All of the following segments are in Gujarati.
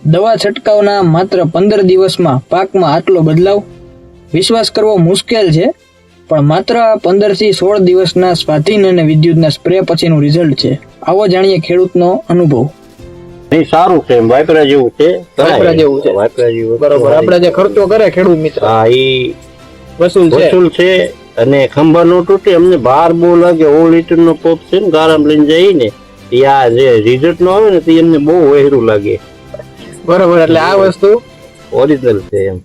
દવા છંટકાવના માત્ર 15 દિવસમાં પાકમાં આટલો બદલાવ વિશ્વાસ કરવો મુશ્કેલ છે, પણ માત્ર 15 થી 16 દિવસના સ્વાધીન અને વિદ્યુતના સ્પ્રે પછીનું રિઝલ્ટ છે. આવો જાણીએ ખેડૂતનો અનુભવ. નહીં, સારું છે, વાપરા જેવું છે. વાપરા જેવું છે. વાપરા જેવું બરોબર. આપણે જે ખર્ચો કરે ખેડૂત મિત્ર, હા, એ વસૂલ છે. અને ખંભા નો તૂટે. અમને બહાર બહુ લાગે. 1 લીટર નો પોપ છે ને ગારામ લઈને જઈએ ને, આ જે રિઝલ્ટ નો આવે ને તે એમને બહુ વહેરું લાગે. બરોબર. એટલે આ વસ્તુ ઓરિજિનલ છે એમ.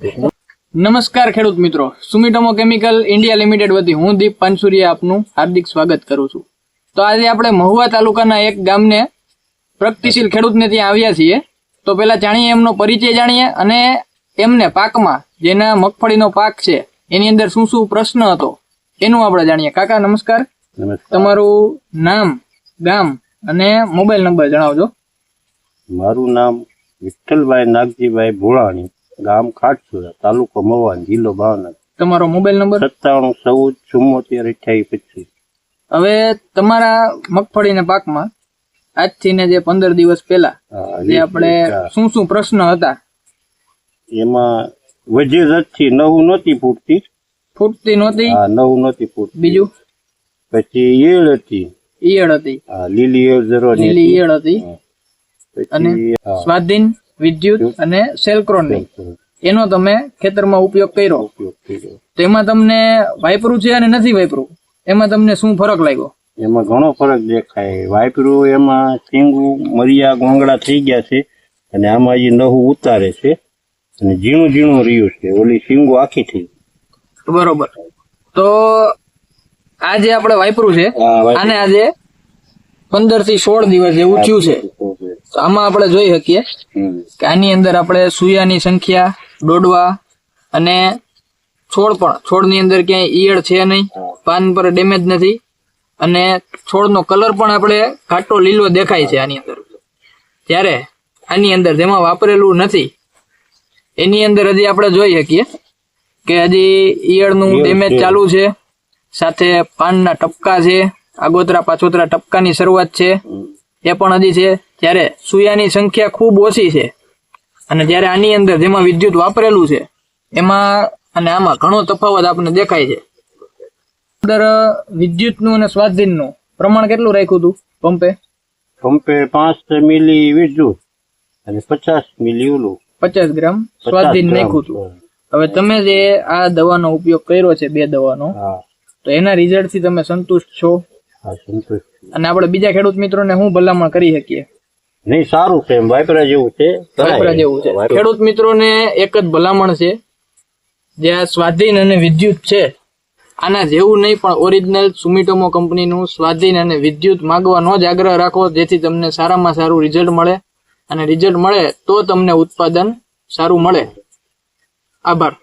નમસ્કાર ખેડૂત મિત્રો, સુમિટોમો કેમિકલ ઇન્ડિયા લિમિટેડ વતી હું દીપ પાનસુરિયા આપનું હાર્દિક સ્વાગત કરું છું. તો આજે આપણે મહુવા તાલુકાના એક ગામને પ્રગતિશીલ ખેડૂતને ત્યાં આવ્યા છીએ. તો પેલા જાણીએ એમનો પરિચય જાણીએ અને એમને પાકમાં જેના મગફળીનો પાક છે એની અંદર શું શું પ્રશ્ન હતો એનું આપણે જાણીએ. કાકા નમસ્કાર. તમારું નામ, ગામ અને મોબાઈલ નંબર જણાવજો. મારું નામ વિઠ્ઠલભાઈ નાગજીભાઈ ભોળાણી, ગામ ખાટસુરા, તાલુકો મહુવા, જિલ્લો ભાવનગર. તમારો મોબાઈલ નંબર 9714747525. હવે તમારા મગફળીના પાકમાં આજથી ને જે 15 દિવસ પહેલા જે આપણે શું શું પ્રશ્ન હતા એમાં વજેરથી નવું નહોતી ફૂટતી નહોતી. નવું નહોતી ફૂટતી. બીજું પછી ઈયળ હતી. ઈયળ હતી. લીલી ઈયળ હતી. અને સ્વાધીન, વિદ્યુત અને સેલક્રોન એનો તમે ખેતરમાં ઉપયોગ કર્યો. તો એમાં તમને વાપરું છે અને નથી વાપરું એમાં તમને શું ફરક લાગ્યો? એમાં ઘણો ફરક દેખાય. વાપરું એમાં શીંગું મરિયા ગોંગળા થઈ ગયા છે અને આમાં જે નવું ઉતારે છે અને ઝીણું ઝીણું રહ્યું છે. ઓલી શીંગું આખી થઈ. બરોબર. તો આજે આપણે વાપરું છે અને આજે 15 થી 16 દિવસ જેવું થયું છે. તો આમાં આપણે જોઈ શકીએ કે આની અંદર આપણે સુયાની સંખ્યા, ડોડવા અને છોડની અંદર ક્યાંય ઈયળ છે નહીં, પાન પર ડેમેજ નથી અને છોડનો કલર પણ આપણે ઘાટો લીલો દેખાય છે આની અંદર. ત્યારે આની અંદર જેમાં વાપરેલું નથી એની અંદર હજી આપણે જોઈ શકીએ કે હજી ઈયળનું ડેમેજ ચાલુ છે, સાથે પાનના ટપકા છે, આગોતરા પાછોતરા ટપકાની શરૂઆત છે એ પણ હજી છે. ત્યારે સુયાની સંખ્યા ખૂબ ઓછી છે અને જ્યારે આની અંદર જેમાં વિદ્યુત વાપરેલું છે એમાં અને આમાં ઘણો તફાવત આપણને દેખાય છે. અંદર વિદ્યુતનું અને સ્વાધીનનું પ્રમાણ કેટલું રાખ્યું હતું પંપે? 5 મિલી વિદ્યુત અને 50 મિલી ઓલું 50 ગ્રામ સ્વાધીન નાખ્યું હતું. હવે તમે જે આ દવાનો ઉપયોગ કર્યો છે, 2 દવાનો, તો એના રિઝલ્ટ થી તમે સંતુષ્ટ છો? અને આપણે બીજા ખેડૂત મિત્રોને શું ભલામણ કરી શકીએ? નહીં, સારું છે, વાપરા જેવું છે. વાપરા જેવું છે. ખેડૂત મિત્રોને એક જ ભલામણ છે, જે આ સ્વાધીન અને વિદ્યુત છે આના જેવું નહીં, પણ ઓરિજિનલ સુમિટોમો કંપનીનું સ્વાધીન અને વિદ્યુત માગવાનો જ આગ્રહ રાખો, જેથી તમને સારામાં સારું રિઝલ્ટ મળે અને રિઝલ્ટ મળે તો તમને ઉત્પાદન સારું મળે. આભાર.